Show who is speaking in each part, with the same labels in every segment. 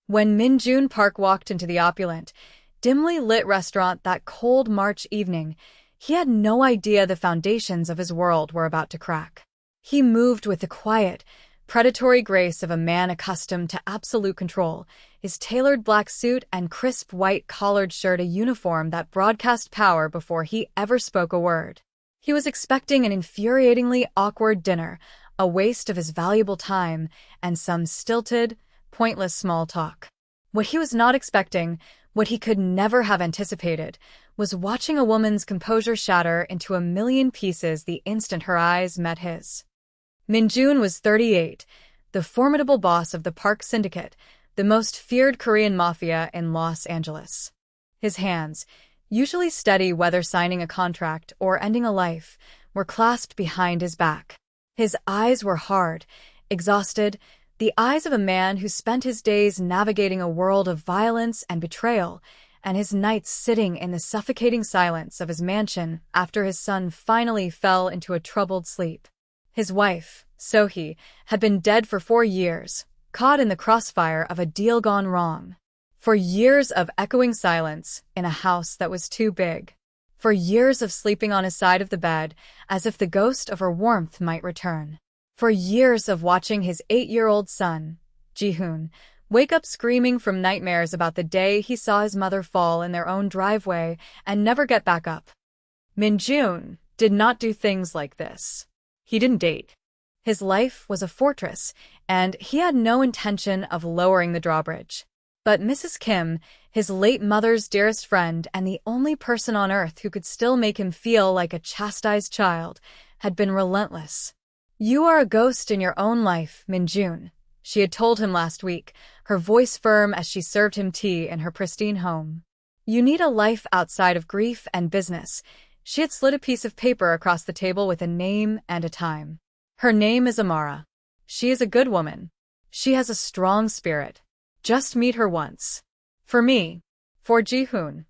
Speaker 1: When Min-jun Park walked into the opulent, dimly lit restaurant that cold March evening, he had no idea the foundations of his world were about to crack. He moved with the quiet, predatory grace of a man accustomed to absolute control, his tailored black suit and crisp white collared shirt a uniform that broadcast power before he ever spoke a word. He was expecting an infuriatingly awkward dinner, a waste of his valuable time, and some stilted, pointless small talk. What he was not expecting, what he could never have anticipated, was watching a woman's composure shatter into a million pieces the instant her eyes met his. Min-jun was 38, the formidable boss of the Park Syndicate, the most feared Korean Mafia in Los Angeles. His hands, usually steady whether signing a contract or ending a life, were clasped behind his back. His eyes were hard, exhausted, the eyes of a man who spent his days navigating a world of violence and betrayal, and his nights sitting in the suffocating silence of his mansion after his son finally fell into a troubled sleep. His wife, Sohee, had been dead for 4 years, caught in the crossfire of a deal gone wrong. For years of echoing silence in a house that was too big. For years of sleeping on his side of the bed as if the ghost of her warmth might return. For years of watching his 8-year-old son, Ji-hoon, wake up screaming from nightmares about the day he saw his mother fall in their own driveway and never get back up. Min-jun did not do things like this. He didn't date. His life was a fortress, and he had no intention of lowering the drawbridge. But Mrs. Kim, his late mother's dearest friend and the only person on earth who could still make him feel like a chastised child, had been relentless. "You are a ghost in your own life, Min-jun," she had told him last week, her voice firm as she served him tea in her pristine home. "You need a life outside of grief and business." She had slid a piece of paper across the table with a name and a time. "Her name is Amara. She is a good woman. She has a strong spirit. Just meet her once. For me. For Ji-hoon.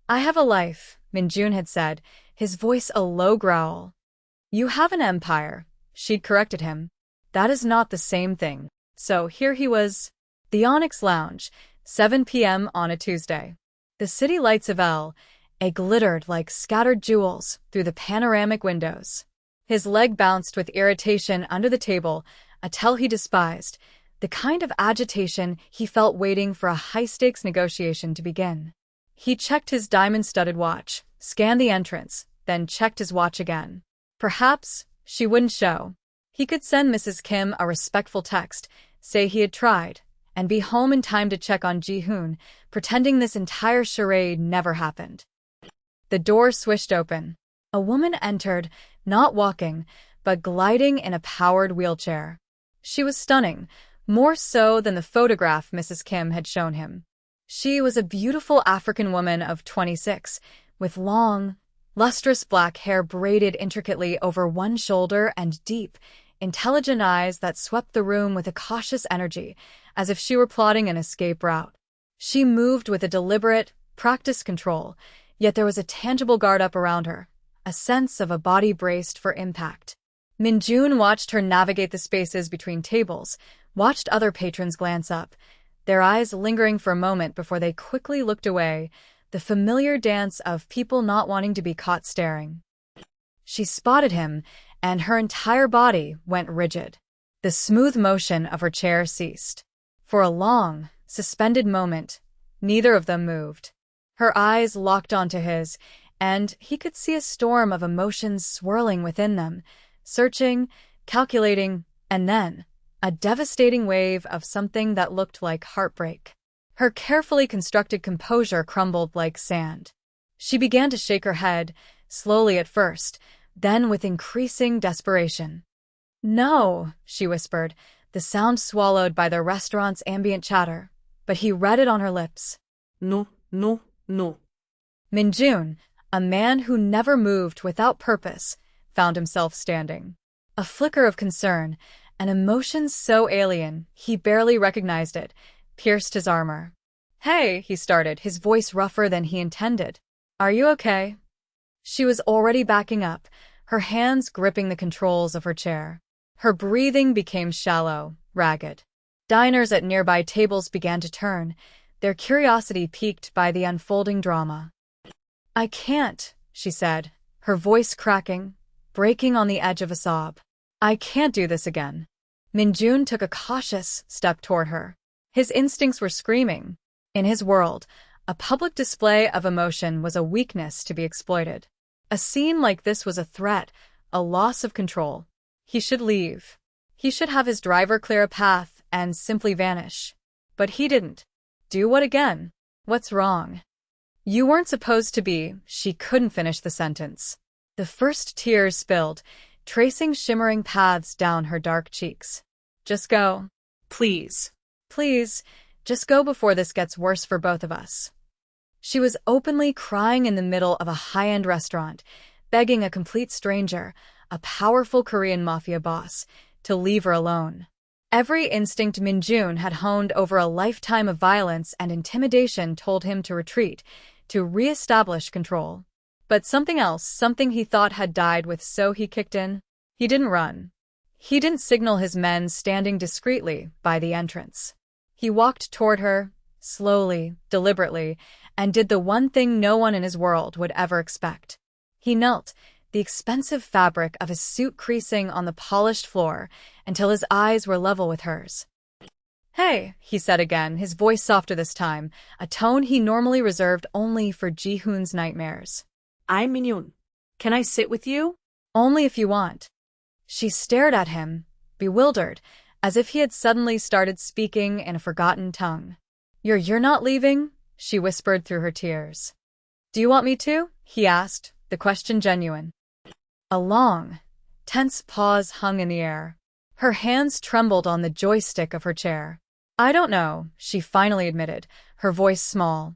Speaker 1: I have a life," Min-jun had said, his voice a low growl. "You have an empire," she'd corrected him. "That is not the same thing." So here he was. The Onyx Lounge, 7 p.m. on a Tuesday. The city lights of L.A. glittered like scattered jewels through the panoramic windows. His leg bounced with irritation under the table, a tell he despised, the kind of agitation he felt waiting for a high-stakes negotiation to begin. He checked his diamond-studded watch, scanned the entrance, then checked his watch again. Perhaps she wouldn't show. He could send Mrs. Kim a respectful text, say he had tried, and be home in time to check on Ji-hoon, pretending this entire charade never happened. The door swished open. A woman entered, not walking, but gliding in a powered wheelchair. She was stunning, more so than the photograph Mrs. Kim had shown him. She was a beautiful African woman of 26, with long, lustrous black hair braided intricately over one shoulder and deep, intelligent eyes that swept the room with a cautious energy, as if she were plotting an escape route. She moved with a deliberate, practiced control, yet there was a tangible guard up around her, a sense of a body braced for impact. Min-jun watched her navigate the spaces between tables, watched other patrons glance up, their eyes lingering for a moment before they quickly looked away, the familiar dance of people not wanting to be caught staring. She spotted him, and her entire body went rigid. The smooth motion of her chair ceased. For a long, suspended moment, neither of them moved. Her eyes locked onto his, and he could see a storm of emotions swirling within them, searching, calculating, and then a devastating wave of something that looked like heartbreak. Her carefully constructed composure crumbled like sand. She began to shake her head, slowly at first, then with increasing desperation. "No," she whispered, the sound swallowed by the restaurant's ambient chatter, but he read it on her lips.
Speaker 2: "No, no, no."
Speaker 1: Min-jun, a man who never moved without purpose, found himself standing. A flicker of concern, an emotion so alien he barely recognized it, pierced his armor. "Hey," he started, his voice rougher than he intended. "Are you okay?" She was already backing up, her hands gripping the controls of her chair. Her breathing became shallow, ragged. Diners at nearby tables began to turn, their curiosity piqued by the unfolding drama. "I can't," she said, her voice cracking, breaking on the edge of a sob. "I can't do this again." Minjun took a cautious step toward her. His instincts were screaming. In his world, a public display of emotion was a weakness to be exploited. A scene like this was a threat, a loss of control. He should leave. He should have his driver clear a path and simply vanish. But he didn't. Do what again? What's wrong? You weren't supposed to be. She couldn't finish the sentence. The first tears spilled, tracing shimmering paths down her dark cheeks. Just go.
Speaker 2: Please.
Speaker 1: Please, just go before this gets worse for both of us. She was openly crying in the middle of a high-end restaurant, begging a complete stranger, a powerful Korean Mafia boss, to leave her alone. Every instinct Minjun had honed over a lifetime of violence and intimidation told him to retreat, to re-establish control. But something else, something he thought had died with, so he kicked in. He didn't run. He didn't signal his men standing discreetly by the entrance. He walked toward her, slowly, deliberately, and did the one thing no one in his world would ever expect. He knelt, the expensive fabric of his suit creasing on the polished floor, until his eyes were level with hers. "Hey," he said again, his voice softer this time, a tone he normally reserved only for Ji-hoon's nightmares.
Speaker 2: "I'm Minhyun. Can I sit with you?"
Speaker 1: "Only if you want." She stared at him, bewildered, as if he had suddenly started speaking in a forgotten tongue. You're not leaving?" she whispered through her tears. "Do you want me to?" he asked, the question genuine. A long, tense pause hung in the air. Her hands trembled on the joystick of her chair. "I don't know," she finally admitted, her voice small.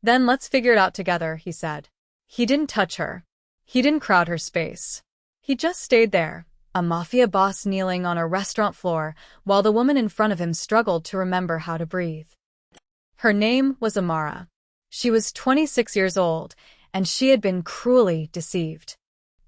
Speaker 1: "Then let's figure it out together," he said. He didn't touch her. He didn't crowd her space. He just stayed there, a mafia boss kneeling on a restaurant floor, while the woman in front of him struggled to remember how to breathe. Her name was Amara. She was 26 years old, and she had been cruelly deceived.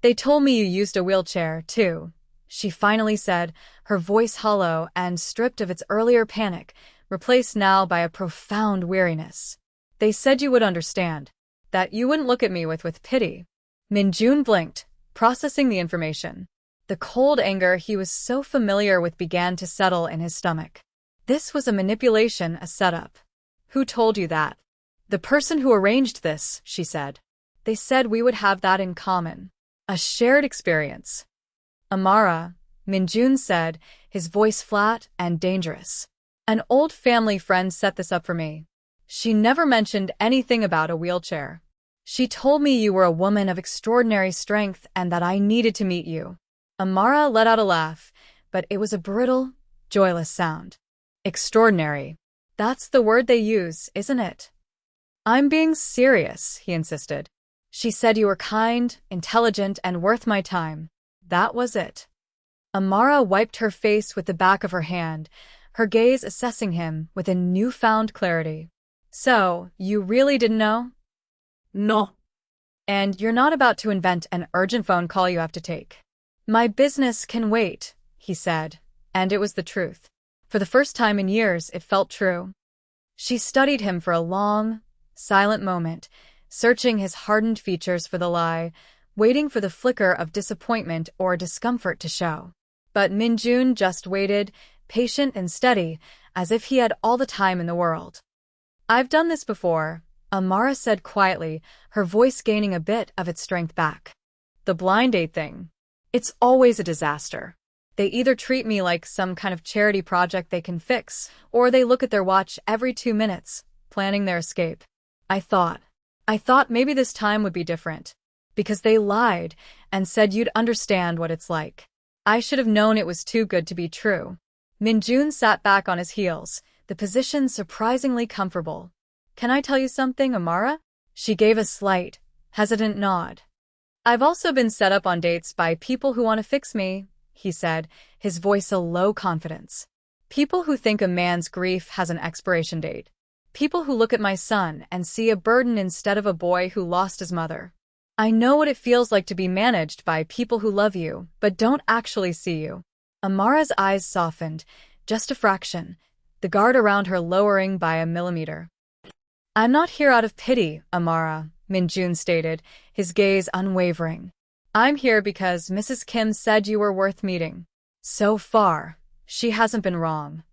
Speaker 1: "They told me you used a wheelchair, too," she finally said, her voice hollow and stripped of its earlier panic, replaced now by a profound weariness. "They said you would understand, that you wouldn't look at me with pity." Minjun blinked, processing the information. The cold anger he was so familiar with began to settle in his stomach. This was a manipulation, a setup. "Who told you that?" "The person who arranged this," she said. "They said we would have that in common. A shared experience." "Amara," Minjun said, his voice flat and dangerous. "An old family friend set this up for me. She never mentioned anything about a wheelchair. She told me you were a woman of extraordinary strength and that I needed to meet you." Amara let out a laugh, but it was a brittle, joyless sound. "Extraordinary. That's the word they use, isn't it?" "I'm being serious," he insisted. "She said you were kind, intelligent, and worth my time. That was it." Amara wiped her face with the back of her hand, her gaze assessing him with a newfound clarity. "So, you really didn't know?"
Speaker 2: "No."
Speaker 1: "And you're not about to invent an urgent phone call you have to take?" "My business can wait," he said, and it was the truth. For the first time in years, it felt true. She studied him for a long, silent moment, searching his hardened features for the lie, waiting for the flicker of disappointment or discomfort to show. But Minjun just waited, patient and steady, as if he had all the time in the world. "I've done this before," Amara said quietly, her voice gaining a bit of its strength back. "The blind date thing. It's always a disaster. They either treat me like some kind of charity project they can fix, or they look at their watch every 2 minutes, planning their escape. I thought maybe this time would be different. Because they lied and said you'd understand what it's like. I should have known it was too good to be true." Minjun sat back on his heels, the position surprisingly comfortable. "Can I tell you something, Amara?" She gave a slight, hesitant nod. "I've also been set up on dates by people who want to fix me," he said, his voice a low confidence. "People who think a man's grief has an expiration date. People who look at my son and see a burden instead of a boy who lost his mother. I know what it feels like to be managed by people who love you, but don't actually see you." Amara's eyes softened, just a fraction, the guard around her lowering by a millimeter. "I'm not here out of pity, Amara," Minjun stated, his gaze unwavering. "I'm here because Mrs. Kim said you were worth meeting. So far, she hasn't been wrong."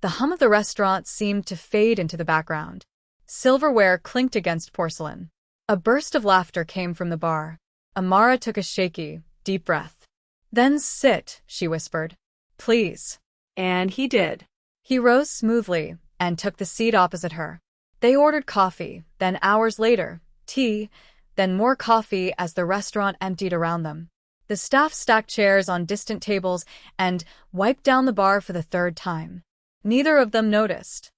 Speaker 1: The hum of the restaurant seemed to fade into the background. Silverware clinked against porcelain. A burst of laughter came from the bar. Amara took a shaky, deep breath. "Then sit," she whispered. "Please."
Speaker 2: And he did.
Speaker 1: He rose smoothly and took the seat opposite her. They ordered coffee, then hours later, tea, then more coffee as the restaurant emptied around them. The staff stacked chairs on distant tables and wiped down the bar for the third time. Neither of them noticed.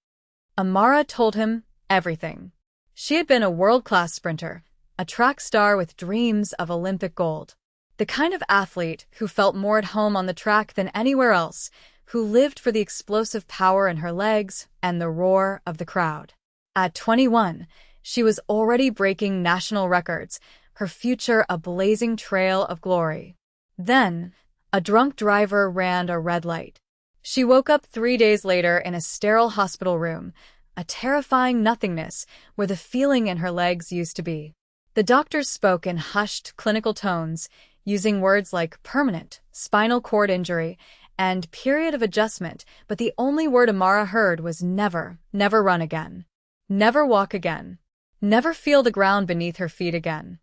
Speaker 1: Amara told him everything. She had been a world-class sprinter, a track star with dreams of Olympic gold. The kind of athlete who felt more at home on the track than anywhere else, who lived for the explosive power in her legs and the roar of the crowd. At 21, she was already breaking national records, her future a blazing trail of glory. Then, a drunk driver ran a red light. She woke up 3 days later in a sterile hospital room, a terrifying nothingness where the feeling in her legs used to be. The doctors spoke in hushed, clinical tones, using words like permanent, spinal cord injury, and period of adjustment, but the only word Amara heard was never, never run again. Never walk again. Never feel the ground beneath her feet again.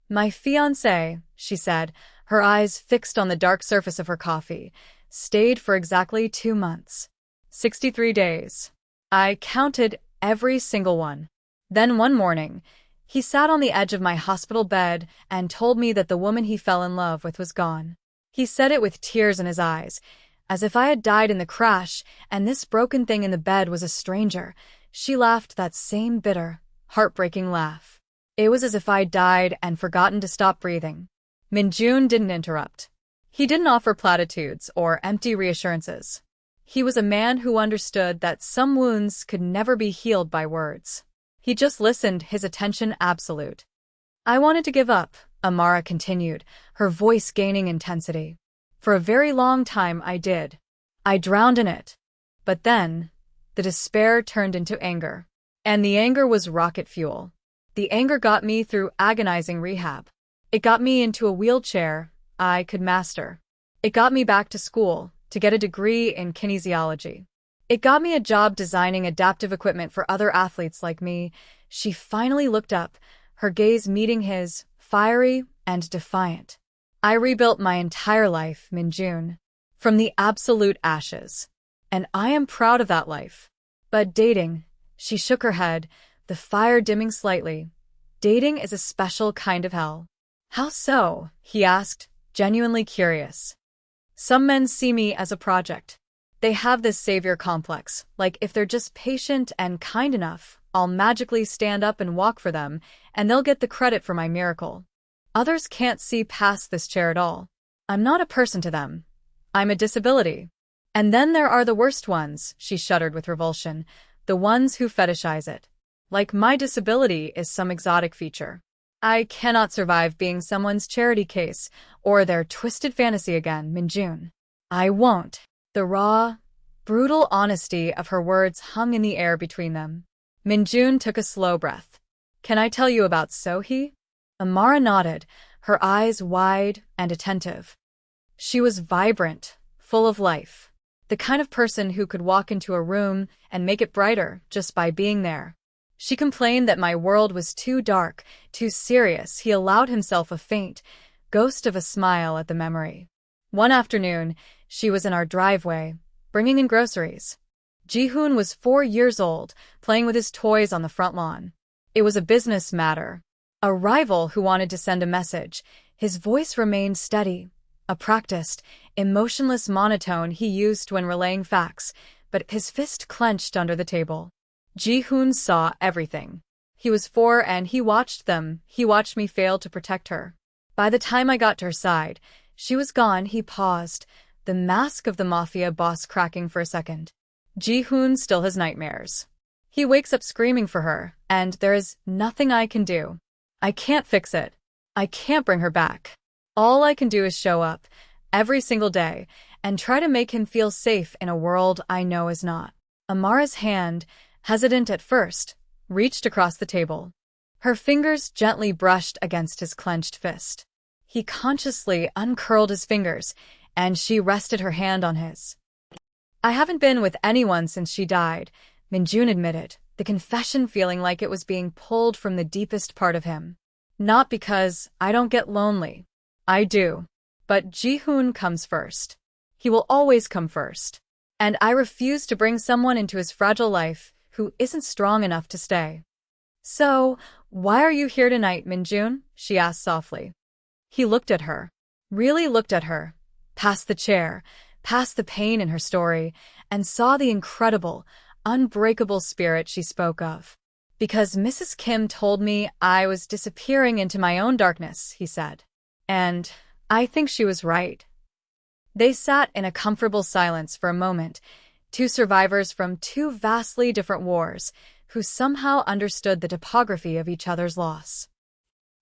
Speaker 1: "My fiancé," she said, her eyes fixed on the dark surface of her coffee, "stayed for exactly 2 months. 63 days. I counted every single one. Then one morning, he sat on the edge of my hospital bed and told me that the woman he fell in love with was gone. He said it with tears in his eyes, as if I had died in the crash and this broken thing in the bed was a stranger." She laughed that same bitter, heartbreaking laugh. It was as if I'd died and forgotten to stop breathing. Minjun didn't interrupt. He didn't offer platitudes or empty reassurances. He was a man who understood that some wounds could never be healed by words. He just listened, his attention absolute. "I wanted to give up," Amara continued, her voice gaining intensity. "For a very long time I did. I drowned in it. But then, the despair turned into anger. And the anger was rocket fuel. The anger got me through agonizing rehab. It got me into a wheelchair I could master. It got me back to school to get a degree in kinesiology. It got me a job designing adaptive equipment for other athletes like me." She finally looked up, her gaze meeting his, fiery and defiant. "I rebuilt my entire life, Minjun, from the absolute ashes. And I am proud of that life. But dating," she shook her head, the fire dimming slightly, "dating is a special kind of hell." "How so?" he asked, genuinely curious. "Some men see me as a project. They have this savior complex, like if they're just patient and kind enough, I'll magically stand up and walk for them, and they'll get the credit for my miracle. Others can't see past this chair at all. I'm not a person to them. I'm a disability. And then there are the worst ones," she shuddered with revulsion, "the ones who fetishize it. Like my disability is some exotic feature. I cannot survive being someone's charity case, or their twisted fantasy again, Minjun. I won't." The raw, brutal honesty of her words hung in the air between them. Minjun took a slow breath. "Can I tell you about Sohee?" Amara nodded, her eyes wide and attentive. She was vibrant, full of life. The kind of person who could walk into a room and make it brighter just by being there. She complained that my world was too dark, too serious. He allowed himself a faint, ghost of a smile at the memory. One afternoon, she was in our driveway, bringing in groceries. Jihoon was 4 years old, playing with his toys on the front lawn. It was a business matter. A rival who wanted to send a message. His voice remained steady, a practiced, emotionless monotone he used when relaying facts, but his fist clenched under the table. Jihoon saw everything. He was 4 and he watched them. He watched me fail to protect her. By the time I got to her side, she was gone. He paused, the mask of the Mafia boss cracking for a second. Jihoon still has nightmares. He wakes up screaming for her, and there is nothing I can do. I can't fix it. I can't bring her back. All I can do is show up, every single day, and try to make him feel safe in a world I know is not. Amara's hand, hesitant at first, reached across the table. Her fingers gently brushed against his clenched fist. He consciously uncurled his fingers, and she rested her hand on his. "I haven't been with anyone since she died," Minjun admitted, the confession feeling like it was being pulled from the deepest part of him. "Not because I don't get lonely. I do. But Ji-hoon comes first. He will always come first. And I refuse to bring someone into his fragile life who isn't strong enough to stay." "So, why are you here tonight, Minjun?" she asked softly. He looked at her. Really looked at her. Past the chair, past the pain in her story, and saw the incredible, unbreakable spirit she spoke of. "Because Mrs. Kim told me I was disappearing into my own darkness," he said. "And I think she was right." They sat in a comfortable silence for a moment, two survivors from two vastly different wars, who somehow understood the topography of each other's loss.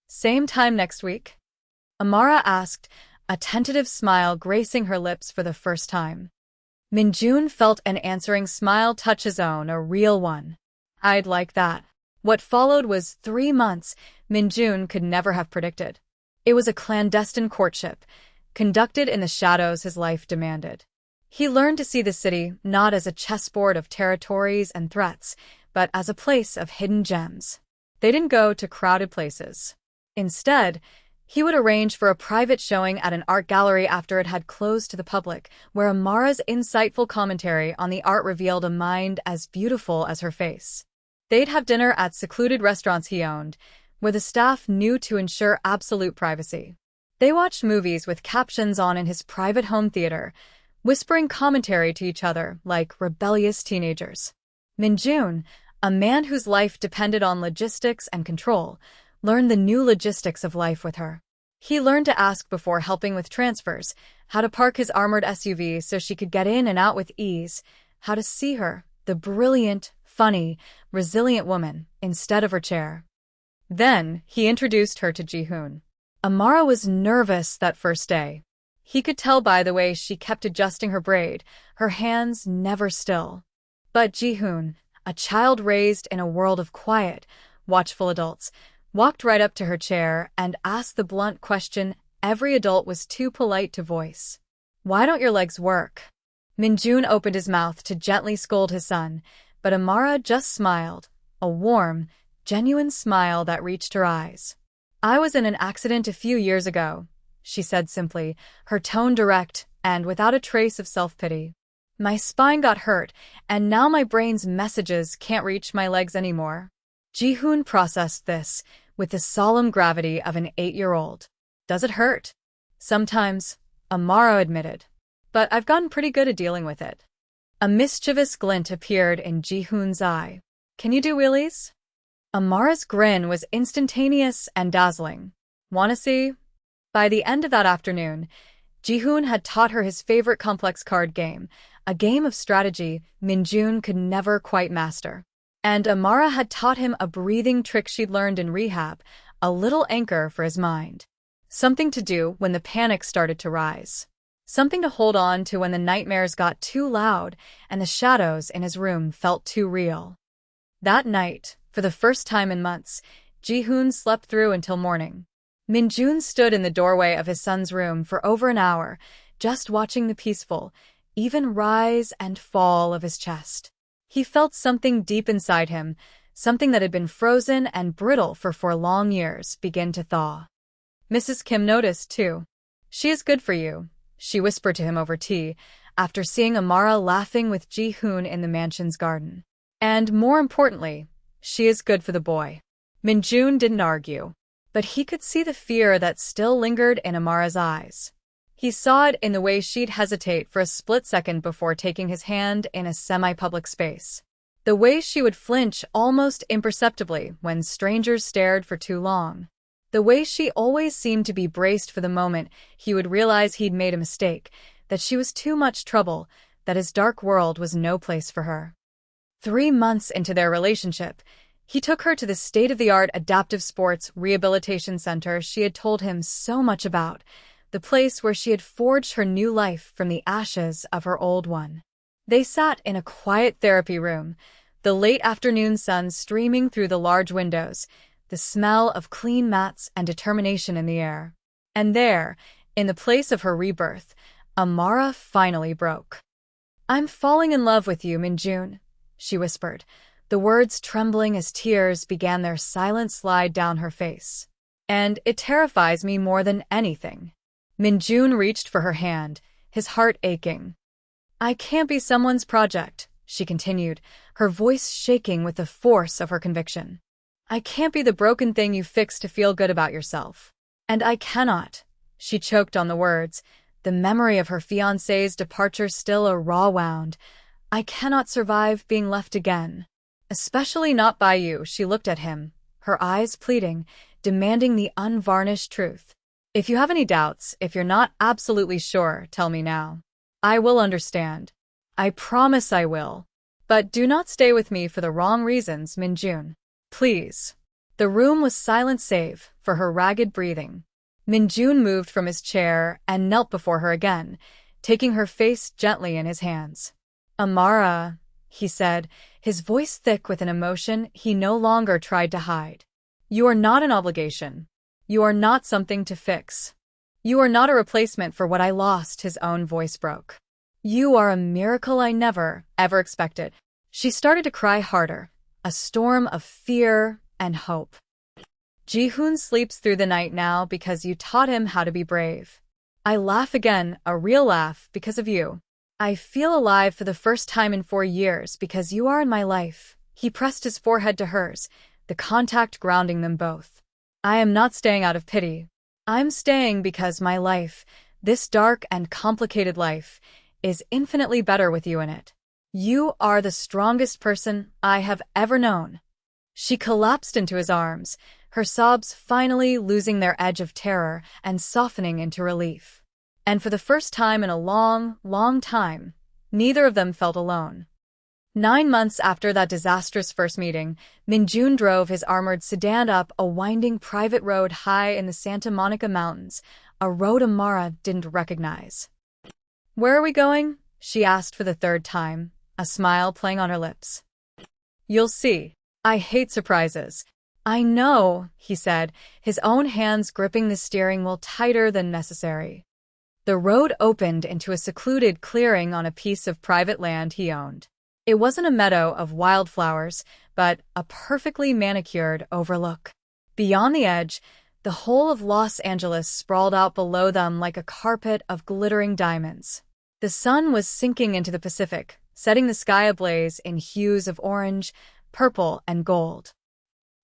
Speaker 1: "Same time next week?" Amara asked, a tentative smile gracing her lips for the first time. Minjun felt an answering smile touch his own, a real one. "I'd like that." What followed was 3 months Minjun could never have predicted. It was a clandestine courtship, conducted in the shadows his life demanded. He learned to see the city not as a chessboard of territories and threats, but as a place of hidden gems. They didn't go to crowded places. Instead, he would arrange for a private showing at an art gallery after it had closed to the public, where Amara's insightful commentary on the art revealed a mind as beautiful as her face. They'd have dinner at secluded restaurants he owned, where the staff knew to ensure absolute privacy. They watched movies with captions on in his private home theater, whispering commentary to each other like rebellious teenagers. Minjun, a man whose life depended on logistics and control, learned the new logistics of life with her. He learned to ask before helping with transfers, how to park his armored SUV so she could get in and out with ease, how to see her, the brilliant, funny, resilient woman, instead of her chair. Then, he introduced her to Ji-hoon. Amara was nervous that first day. He could tell by the way she kept adjusting her braid, her hands never still. But Ji-hoon, a child raised in a world of quiet, watchful adults, walked right up to her chair and asked the blunt question every adult was too polite to voice. "Why don't your legs work?" Minjun opened his mouth to gently scold his son, but Amara just smiled, a warm, genuine smile that reached her eyes. "I was in an accident a few years ago," she said simply, her tone direct and without a trace of self-pity. "My spine got hurt, and now my brain's messages can't reach my legs anymore." Ji-hoon processed this with the solemn gravity of an 8-year-old. "Does it hurt?" "Sometimes," Amara admitted. "But I've gotten pretty good at dealing with it." A mischievous glint appeared in Ji-hoon's eye. "Can you do wheelies?" Amara's grin was instantaneous and dazzling. "Wanna see?" By the end of that afternoon, Ji-hoon had taught her his favorite complex card game, a game of strategy Minjun could never quite master. And Amara had taught him a breathing trick she'd learned in rehab, a little anchor for his mind. Something to do when the panic started to rise. Something to hold on to when the nightmares got too loud and the shadows in his room felt too real. That night, for the first time in months, Ji-hoon slept through until morning. Minjun stood in the doorway of his son's room for over an hour, just watching the peaceful, even rise and fall of his chest. He felt something deep inside him, something that had been frozen and brittle for 4 long years, begin to thaw. Mrs. Kim noticed, too. "She is good for you," she whispered to him over tea, after seeing Amara laughing with Ji-hoon in the mansion's garden. "And more importantly, she is good for the boy." Minjun didn't argue, but he could see the fear that still lingered in Amara's eyes. He saw it in the way she'd hesitate for a split second before taking his hand in a semi-public space. The way she would flinch almost imperceptibly when strangers stared for too long. The way she always seemed to be braced for the moment he would realize he'd made a mistake, that she was too much trouble, that his dark world was no place for her. 3 months into their relationship, he took her to the state-of-the-art adaptive sports rehabilitation center she had told him so much about, the place where she had forged her new life from the ashes of her old one. They sat in a quiet therapy room, the late afternoon sun streaming through the large windows, the smell of clean mats and determination in the air. And there, in the place of her rebirth, Amara finally broke. "I'm falling in love with you, Minjun," she whispered, the words trembling as tears began their silent slide down her face. "And it terrifies me more than anything." Minjun reached for her hand, his heart aching. "I can't be someone's project," she continued, her voice shaking with the force of her conviction. "I can't be the broken thing you fix to feel good about yourself. And I cannot," she choked on the words, the memory of her fiancé's departure still a raw wound. "I cannot survive being left again. Especially not by you." She looked at him, her eyes pleading, demanding the unvarnished truth. "If you have any doubts, if you're not absolutely sure, tell me now. I will understand. I promise I will. But do not stay with me for the wrong reasons, Minjun. Please." The room was silent save for her ragged breathing. Minjun moved from his chair and knelt before her again, taking her face gently in his hands. "Amara," he said, his voice thick with an emotion he no longer tried to hide. "You are not an obligation. You are not something to fix. You are not a replacement for what I lost." His own voice broke. "You are a miracle I never, ever expected." She started to cry harder, a storm of fear and hope. "Jihoon sleeps through the night now because you taught him how to be brave. I laugh again, a real laugh, because of you. I feel alive for the first time in 4 years because you are in my life." He pressed his forehead to hers, the contact grounding them both. "I am not staying out of pity. I'm staying because my life, this dark and complicated life, is infinitely better with you in it. You are the strongest person I have ever known." She collapsed into his arms, her sobs finally losing their edge of terror and softening into relief. And for the first time in a long, long time, neither of them felt alone. 9 months after that disastrous first meeting, Minjun drove his armored sedan up a winding private road high in the Santa Monica Mountains, a road Amara didn't recognize. "Where are we going?" she asked for the 3rd time, a smile playing on her lips. "You'll see. I hate surprises." "I know," he said, his own hands gripping the steering wheel tighter than necessary. The road opened into a secluded clearing on a piece of private land he owned. It wasn't a meadow of wildflowers, but a perfectly manicured overlook. Beyond the edge, the whole of Los Angeles sprawled out below them like a carpet of glittering diamonds. The sun was sinking into the Pacific, setting the sky ablaze in hues of orange, purple, and gold.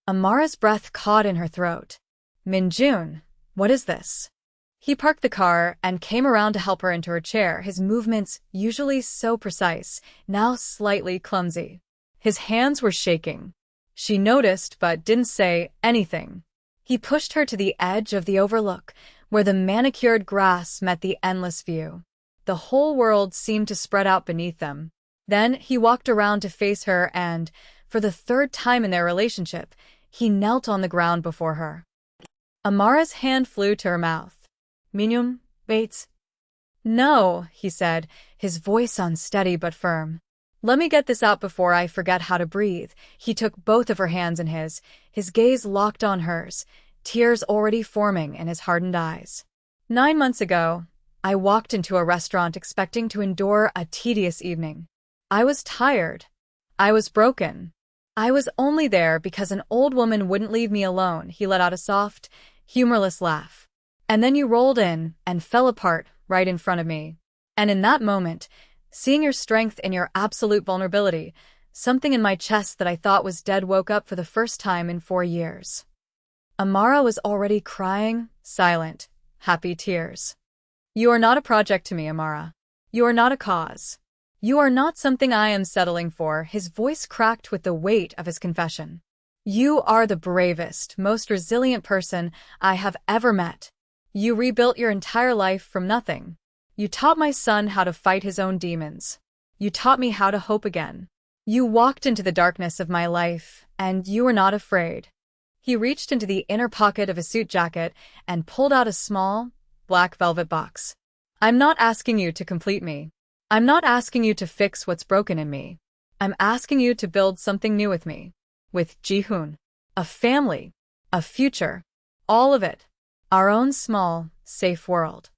Speaker 1: Amara's breath caught in her throat. "Minjun, what is this?" He parked the car and came around to help her into her chair, his movements, usually so precise, now slightly clumsy. His hands were shaking. She noticed but didn't say anything. He pushed her to the edge of the overlook, where the manicured grass met the endless view. The whole world seemed to spread out beneath them. Then he walked around to face her and, for the 3rd time in their relationship, he knelt on the ground before her. Amara's hand flew to her mouth. "Minjun, wait." "No," he said, his voice unsteady but firm. "Let me get this out before I forget how to breathe." He took both of her hands in his gaze locked on hers, tears already forming in his hardened eyes. "9 months ago, I walked into a restaurant expecting to endure a tedious evening. I was tired. I was broken. I was only there because an old woman wouldn't leave me alone." He let out a soft, humorless laugh. "And then you rolled in and fell apart right in front of me. And in that moment, seeing your strength in your absolute vulnerability, something in my chest that I thought was dead woke up for the first time in 4 years." Amara was already crying, silent, happy tears. "You are not a project to me, Amara. You are not a cause. You are not something I am settling for." His voice cracked with the weight of his confession. "You are the bravest, most resilient person I have ever met. You rebuilt your entire life from nothing. You taught my son how to fight his own demons. You taught me how to hope again. You walked into the darkness of my life, and you were not afraid." He reached into the inner pocket of his suit jacket and pulled out a small, black velvet box. "I'm not asking you to complete me. I'm not asking you to fix what's broken in me. I'm asking you to build something new with me. With Ji-hoon. A family. A future. All of it. Our own small, safe world.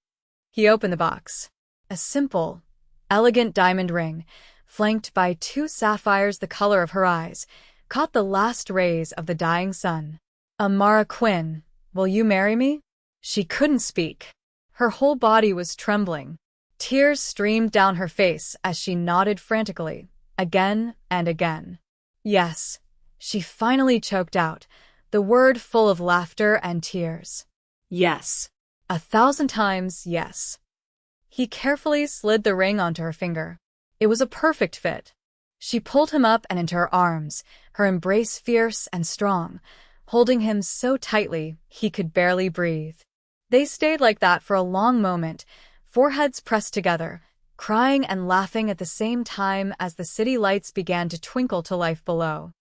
Speaker 1: He opened the box. A simple, elegant diamond ring, flanked by 2 sapphires the color of her eyes, caught the last rays of the dying sun. Amara Quinn, will you marry me? She couldn't speak. Her whole body was trembling. Tears streamed down her face as she nodded frantically, again and again. Yes, she finally choked out, the word full of laughter and tears.
Speaker 2: Yes.
Speaker 1: 1,000 times yes. He carefully slid the ring onto her finger. It was a perfect fit. She pulled him up and into her arms, her embrace fierce and strong, holding him so tightly he could barely breathe. They stayed like that for a long moment, foreheads pressed together, crying and laughing at the same time as the city lights began to twinkle to life below.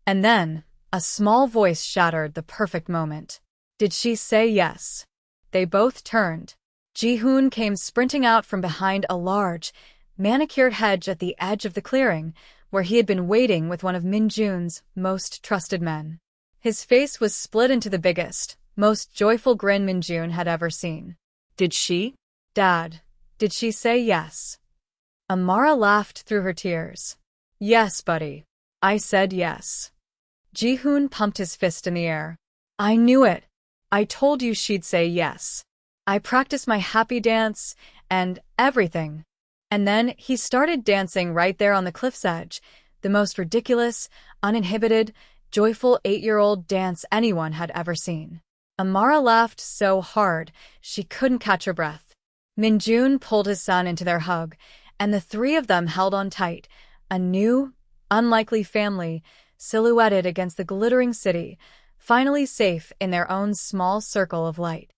Speaker 1: And then, a small voice shattered the perfect moment. Did she say yes? They both turned. Ji-hoon came sprinting out from behind a large, manicured hedge at the edge of the clearing, where he had been waiting with one of Min-jun's most trusted men. His face was split into the biggest, most joyful grin Min-jun had ever seen.
Speaker 2: Did she?
Speaker 1: Dad, did she say yes? Amara laughed through her tears. Yes, buddy. I said yes. Ji-hoon pumped his fist in the air. I knew it. I told you she'd say yes. I practiced my happy dance and everything. And then he started dancing right there on the cliff's edge, the most ridiculous, uninhibited, joyful 8-year-old dance anyone had ever seen. Amara laughed so hard she couldn't catch her breath. Min-jun pulled his son into their hug, and the 3 of them held on tight, a new, unlikely family silhouetted against the glittering city, finally safe in their own small circle of light.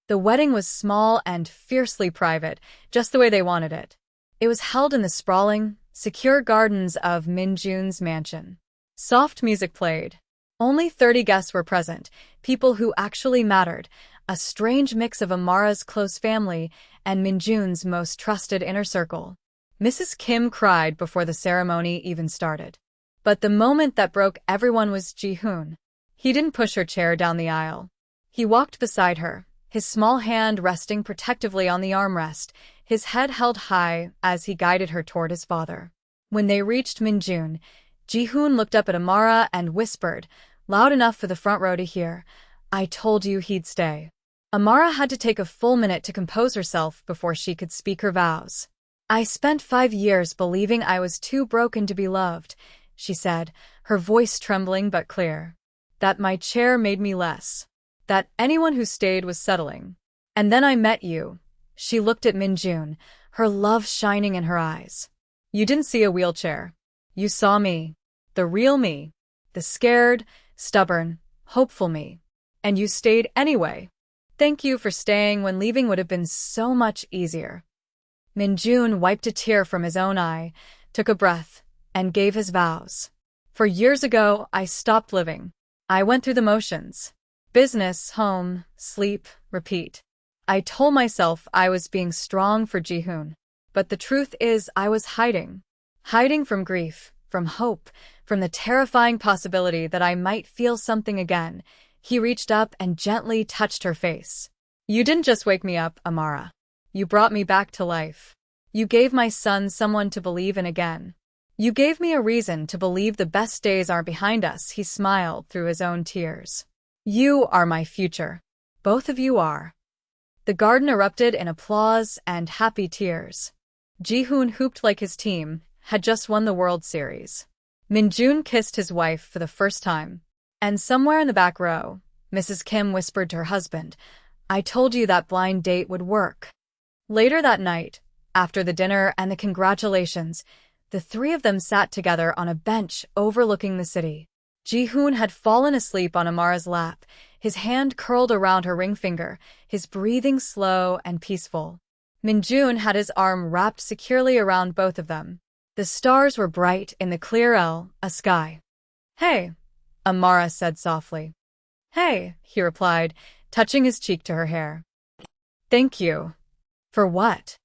Speaker 1: The wedding was small and fiercely private, just the way they wanted it. It was held in the sprawling, secure gardens of Min-jun's mansion. Soft music played. Only 30 guests were present, people who actually mattered, a strange mix of Amara's close family and Min-jun's most trusted inner circle. Mrs. Kim cried before the ceremony even started. But the moment that broke everyone was Ji-hoon. He didn't push her chair down the aisle. He walked beside her, his small hand resting protectively on the armrest, his head held high as he guided her toward his father. When they reached Min-jun, Ji-hoon looked up at Amara and whispered, loud enough for the front row to hear, I told you he'd stay. Amara had to take a full minute to compose herself before she could speak her vows. I spent 5 years believing I was too broken to be loved, she said, her voice trembling but clear. That my chair made me less. That anyone who stayed was settling. And then I met you. She looked at Min-jun, her love shining in her eyes. You didn't see a wheelchair. You saw me. The real me. The scared, stubborn, hopeful me. And you stayed anyway. Thank you for staying when leaving would have been so much easier. Min-jun wiped a tear from his own eye, took a breath, and gave his vows. For years ago, I stopped living. I went through the motions. Business, home, sleep, repeat. I told myself I was being strong for Ji-hoon. But the truth is I was hiding. Hiding from grief, from hope, from the terrifying possibility that I might feel something again. He reached up and gently touched her face. You didn't just wake me up, Amara. You brought me back to life. You gave my son someone to believe in again. You gave me a reason to believe the best days aren't behind us, he smiled through his own tears. You are my future. Both of you are. The garden erupted in applause and happy tears. Ji-hoon hooped like his team had just won the World Series. Min-jun kissed his wife for the first time. And somewhere in the back row, Mrs. Kim whispered to her husband, I told you that blind date would work. Later that night, after the dinner and the congratulations, the 3 of them sat together on a bench overlooking the city. Ji-hoon had fallen asleep on Amara's lap, his hand curled around her ring finger, his breathing slow and peaceful. Min-jun had his arm wrapped securely around both of them. The stars were bright in the clear sky. Hey, Amara said softly. Hey, he replied, touching his cheek to her hair. Thank you. For what?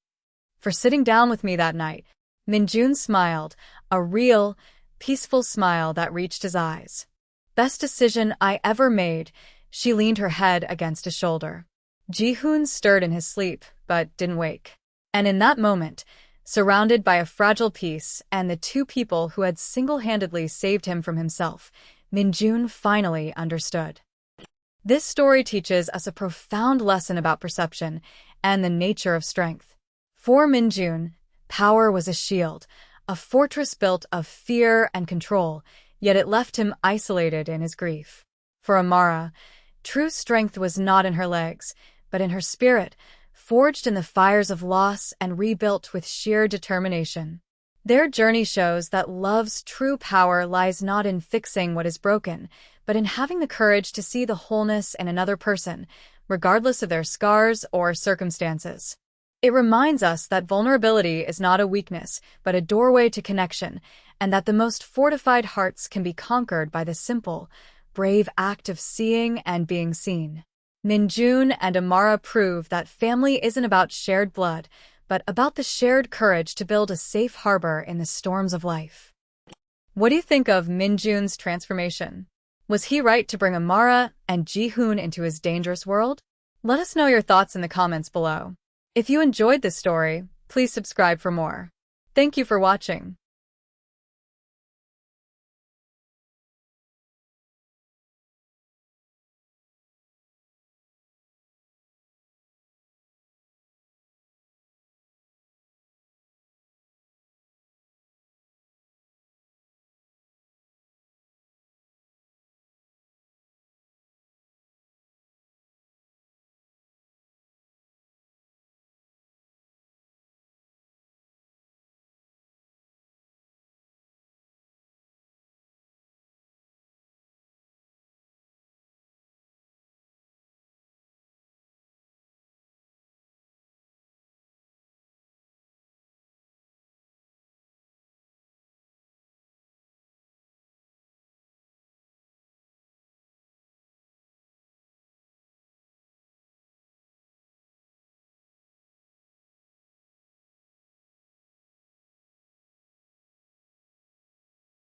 Speaker 1: for sitting down with me that night." Minjun smiled, a real, peaceful smile that reached his eyes. "Best decision I ever made." She leaned her head against his shoulder. Ji-hoon stirred in his sleep, but didn't wake. And in that moment, surrounded by a fragile peace and the two people who had single-handedly saved him from himself, Minjun finally understood. This story teaches us a profound lesson about perception and the nature of strength. For Minjun, power was a shield, a fortress built of fear and control, yet it left him isolated in his grief. For Amara, true strength was not in her legs, but in her spirit, forged in the fires of loss and rebuilt with sheer determination. Their journey shows that love's true power lies not in fixing what is broken, but in having the courage to see the wholeness in another person, regardless of their scars or circumstances. It reminds us that vulnerability is not a weakness, but a doorway to connection, and that the most fortified hearts can be conquered by the simple, brave act of seeing and being seen. Minjun and Amara prove that family isn't about shared blood, but about the shared courage to build a safe harbor in the storms of life. What do you think of Minjun's transformation? Was he right to bring Amara and Ji-hoon into his dangerous world? Let us know your thoughts in the comments below. If you enjoyed this story, please subscribe for more. Thank you for watching.